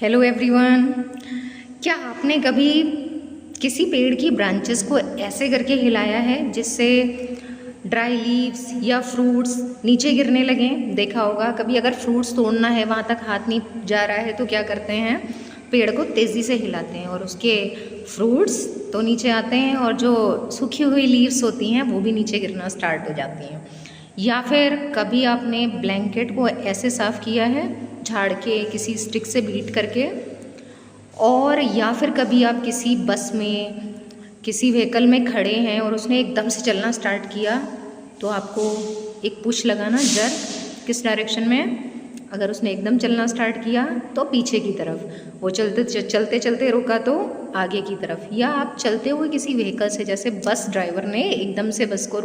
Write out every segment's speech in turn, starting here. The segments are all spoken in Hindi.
Hello everyone. क्या आपने कभी किसी पेड़ की ब्रांचेस को ऐसे करके हिलाया है जिससे ड्राई लीव्स या फ्रूट्स नीचे गिरने लगें? देखा होगा कभी। अगर फ्रूट्स तोड़ना है, वहाँ तक हाथ नहीं जा रहा है, तो क्या करते हैं, पेड़ को तेज़ी से हिलाते हैं और उसके फ्रूट्स तो नीचे आते हैं और जो सूखी हुई लीव्स होती हैं वो भी नीचे गिरना स्टार्ट हो जाती हैं। या फिर कभी आपने ब्लैंकेट को ऐसे साफ़ किया है झाड़ के, किसी स्टिक से बीट करके। और या फिर कभी आप किसी बस में, किसी व्हीकल में खड़े हैं और उसने एकदम से चलना स्टार्ट किया, तो आपको एक पुश लगाना, जर्क, किस डायरेक्शन में। अगर उसने एकदम चलना स्टार्ट किया तो पीछे की तरफ, वो चलते चलते रुका तो आगे की तरफ। या आप चलते हुए किसी व्हीकल से, जैसे बस ड्राइवर ने एकदम से बस को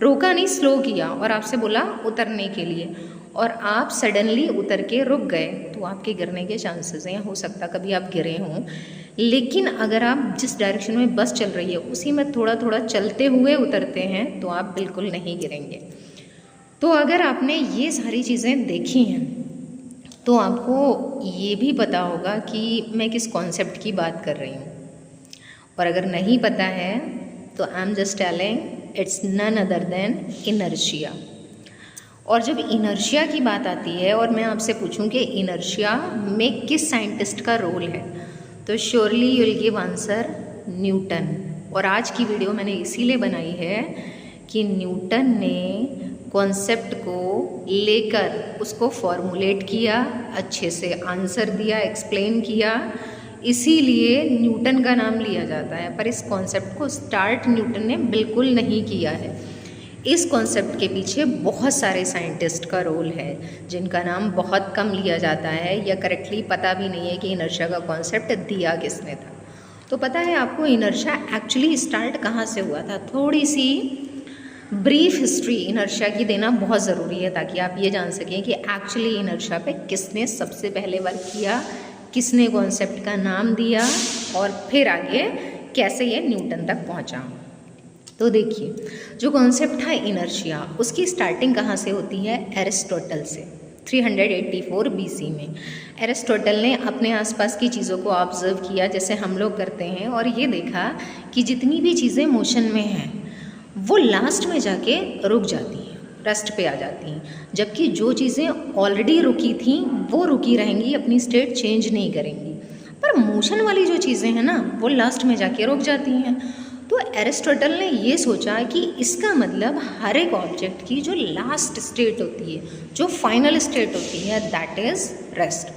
रोका नहीं, स्लो किया और आपसे बोला उतरने के लिए, और आप सडनली उतर के रुक गए, तो आपके गिरने के चांसेस हैं। हो सकता कभी आप गिरे हों। लेकिन अगर आप जिस डायरेक्शन में बस चल रही है उसी में थोड़ा थोड़ा चलते हुए उतरते हैं तो आप बिल्कुल नहीं गिरेंगे। तो अगर आपने ये सारी चीज़ें देखी हैं तो आपको ये भी पता होगा कि मैं किस कॉन्सेप्ट की बात कर रही हूँ। और अगर नहीं पता है तो I am just telling, it's none other than inertia. और जब इनर्शिया की बात आती है और मैं आपसे पूछूं कि इनर्शिया में किस साइंटिस्ट का रोल है, तो surely you will give answer Newton. और आज की वीडियो मैंने इसीलिए बनाई है कि न्यूटन ने कॉन्सेप्ट को लेकर उसको फॉर्मुलेट किया, अच्छे से आंसर दिया, एक्सप्लेन किया, इसीलिए न्यूटन का नाम लिया जाता है। पर इस कॉन्सेप्ट को स्टार्ट न्यूटन ने बिल्कुल नहीं किया है। इस कॉन्सेप्ट के पीछे बहुत सारे साइंटिस्ट का रोल है जिनका नाम बहुत कम लिया जाता है, या करेक्टली पता भी नहीं है कि इनर्शिया का कॉन्सेप्ट दिया किसने था। तो पता है आपको इनर्शिया एक्चुअली स्टार्ट कहाँ से हुआ था? थोड़ी सी ब्रीफ हिस्ट्री इनर्शिया की देना बहुत ज़रूरी है ताकि आप ये जान सकें कि एक्चुअली इनर्शिया पे किसने सबसे पहले वर्क किया, किसने कॉन्सेप्ट का नाम दिया, और फिर आगे कैसे ये न्यूटन तक पहुँचा। तो देखिए, जो कॉन्सेप्ट था इनर्शिया, उसकी स्टार्टिंग कहाँ से होती है? एरिस्टोटल से। 384 BC में एरिस्टोटल ने अपने आसपास की चीज़ों को ऑब्जर्व किया जैसे हम लोग करते हैं, और ये देखा कि जितनी भी चीज़ें मोशन में हैं वो लास्ट में जाके रुक जाती हैं, रेस्ट पे आ जाती हैं, जबकि जो चीज़ें ऑलरेडी रुकी थी वो रुकी रहेंगी, अपनी स्टेट चेंज नहीं करेंगी। पर मोशन वाली जो चीज़ें हैं ना, वो लास्ट में जाके रुक जाती हैं। तो एरिस्टोटल ने ये सोचा कि इसका मतलब हर एक ऑब्जेक्ट की जो लास्ट स्टेट होती है, जो फाइनल स्टेट होती है, that is rest.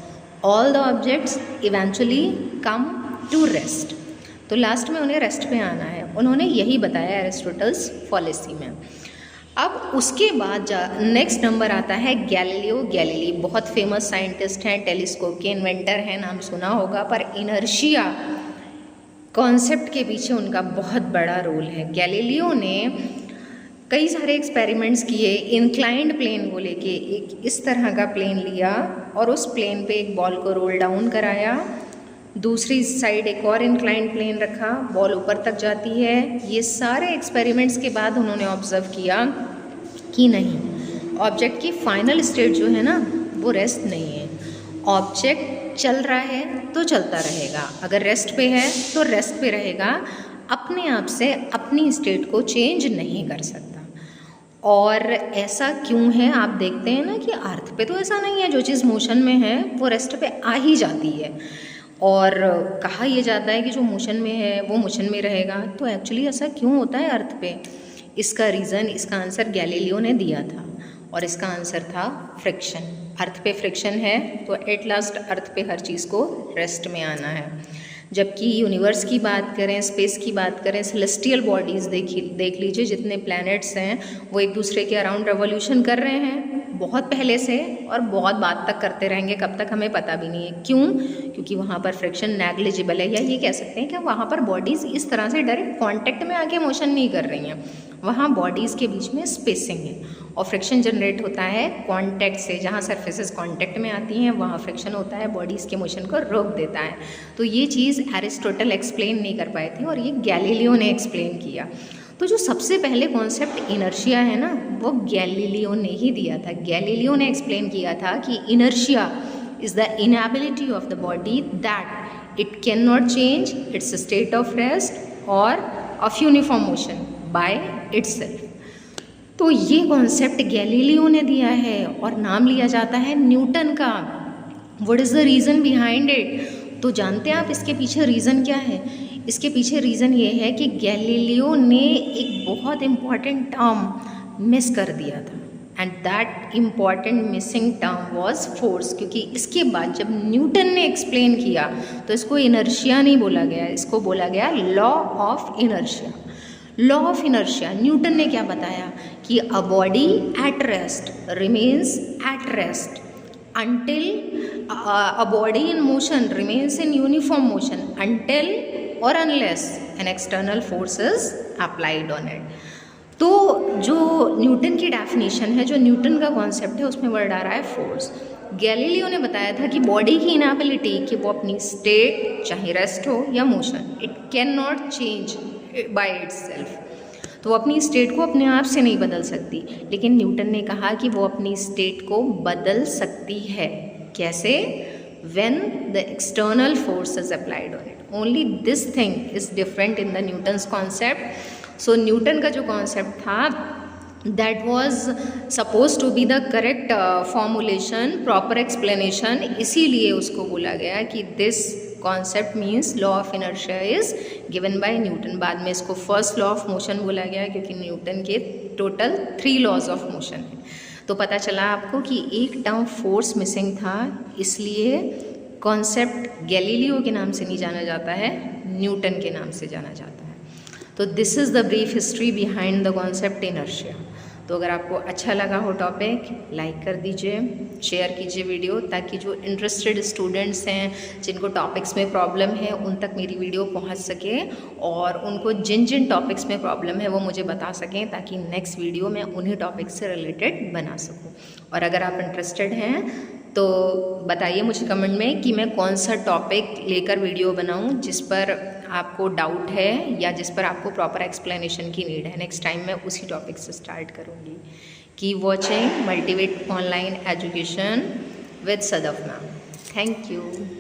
All the objects eventually come to rest. तो लास्ट में उन्हें रेस्ट पे आना है, उन्होंने यही बताया एरिस्टोटल्स फॉलेसी में। अब उसके बाद नेक्स्ट नंबर आता है गैलीलियो गैलीली। बहुत फेमस साइंटिस्ट हैं, टेलीस्कोप के इन्वेंटर हैं, नाम सुना होगा। पर इनर्शिया कॉन्सेप्ट के पीछे उनका बहुत बड़ा रोल है। गैलीलियो ने कई सारे एक्सपेरिमेंट्स किए। इंक्लाइंड प्लेन को लेके एक इस तरह का प्लेन लिया और उस प्लेन पे एक बॉल को रोल डाउन कराया, दूसरी साइड एक और इंक्लाइंड प्लेन रखा, बॉल ऊपर तक जाती है। ये सारे एक्सपेरिमेंट्स के बाद उन्होंने ऑब्जर्व किया कि नहीं, ऑब्जेक्ट की फाइनल स्टेट जो है ना वो रेस्ट नहीं है। ऑब्जेक्ट चल रहा है तो चलता रहेगा, अगर रेस्ट पे है तो रेस्ट पे रहेगा, अपने आप से अपनी स्टेट को चेंज नहीं कर सकता। और ऐसा क्यों है? आप देखते हैं ना कि अर्थ पे तो ऐसा नहीं है, जो चीज़ मोशन में है वो रेस्ट पे आ ही जाती है। और कहा यह जाता है कि जो मोशन में है वो मोशन में रहेगा। तो एक्चुअली ऐसा क्यों होता है अर्थ पे? इसका रीज़न, इसका आंसर गैलीलियो ने दिया था, और इसका आंसर था फ्रिक्शन। अर्थ पे फ्रिक्शन है तो एट लास्ट अर्थ पे हर चीज़ को रेस्ट में आना है। जबकि यूनिवर्स की बात करें, स्पेस की बात करें, सेलेस्टियल बॉडीज़ देख लीजिए, जितने प्लैनेट्स हैं वो एक दूसरे के अराउंड रेवोल्यूशन कर रहे हैं बहुत पहले से, और बहुत बाद तक करते रहेंगे, कब तक हमें पता भी नहीं है। क्यों? क्योंकि वहाँ पर फ्रिक्शन नेग्लिजिबल है, या ये कह सकते हैं कि वहाँ पर बॉडीज़ इस तरह से डायरेक्ट कॉन्टेक्ट में आके मोशन नहीं कर रही हैं, वहाँ बॉडीज़ के बीच में स्पेसिंग है। और फ्रिक्शन जनरेट होता है कॉन्टैक्ट से, जहाँ सरफेसेस कॉन्टैक्ट में आती हैं वहाँ फ्रिक्शन होता है, बॉडीज़ के मोशन को रोक देता है। तो ये चीज़ एरिस्टोटल एक्सप्लेन नहीं कर पाए थे और ये गैलीलियो ने एक्सप्लेन किया। तो जो सबसे पहले कॉन्सेप्ट इनर्शिया है ना, वो गैलीलियो ने ही दिया था। गैलीलियो ने एक्सप्लेन किया था कि inertia is the inability of the body that it cannot change its state of rest or of uniform motion by itself. तो ये कॉन्सेप्ट गैलीलियो ने दिया है और नाम लिया जाता है न्यूटन का. What is the reason behind it? तो जानते हैं आप इसके पीछे रीज़न क्या है? इसके पीछे रीज़न ये है कि गैलीलियो ने एक बहुत इम्पॉर्टेंट टर्म मिस कर दिया था, and that important missing term was force. क्योंकि इसके बाद जब न्यूटन ने एक्सप्लेन किया तो इसको इनर्शिया नहीं बोला गया, इसको बोला गया law of inertia. Law of inertia Newton ने क्या बताया कि a body at rest remains at rest until a body in motion remains in uniform motion until or unless an external force is applied on it. तो जो न्यूटन की डेफिनेशन है, जो न्यूटन का कॉन्सेप्ट है, उसमें वर्ड आ रहा है फोर्स. गैलीलियो ने बताया था कि बॉडी की इनएबिलिटी कि वो अपनी स्टेट चाहे रेस्ट हो या motion, it can not change by itself. तो वो अपनी स्टेट को अपने आप से नहीं बदल सकती, लेकिन न्यूटन ने कहा कि वो अपनी स्टेट को बदल सकती है. कैसे? When the external force is applied on it. Only this thing is different in the Newton's concept. So Newton का जो कॉन्सेप्ट था that was suppose to be the correct formulation, proper explanation. इसीलिए उसको बोला गया कि this concept means law of inertia is given by Newton. बाद में इसको फर्स्ट लॉ ऑफ मोशन बोला गया क्योंकि न्यूटन के टोटल 3 लॉज ऑफ मोशन है. तो पता चला आपको कि एक टर्म फोर्स मिसिंग था, इसलिए कॉन्सेप्ट गैलीलियो के नाम से नहीं जाना जाता है, न्यूटन के नाम से जाना जाता है. तो this is the brief history behind the concept inertia. तो अगर आपको अच्छा लगा हो टॉपिक, लाइक कर दीजिए, शेयर कीजिए वीडियो, ताकि जो इंटरेस्टेड स्टूडेंट्स हैं, जिनको टॉपिक्स में प्रॉब्लम है, उन तक मेरी वीडियो पहुंच सके और उनको जिन जिन टॉपिक्स में प्रॉब्लम है वो मुझे बता सकें, ताकि नेक्स्ट वीडियो मैं उन्हीं टॉपिक्स से रिलेटेड बना सकूं. और अगर आप इंटरेस्टेड हैं तो बताइए मुझे कमेंट में कि मैं कौन सा टॉपिक लेकर वीडियो बनाऊं जिस पर आपको डाउट है या जिस पर आपको प्रॉपर एक्सप्लेनेशन की नीड है. नेक्स्ट टाइम मैं उसी टॉपिक से स्टार्ट करूंगी. Keep watching Multivet online education with Sadaf ma'am. Thank you.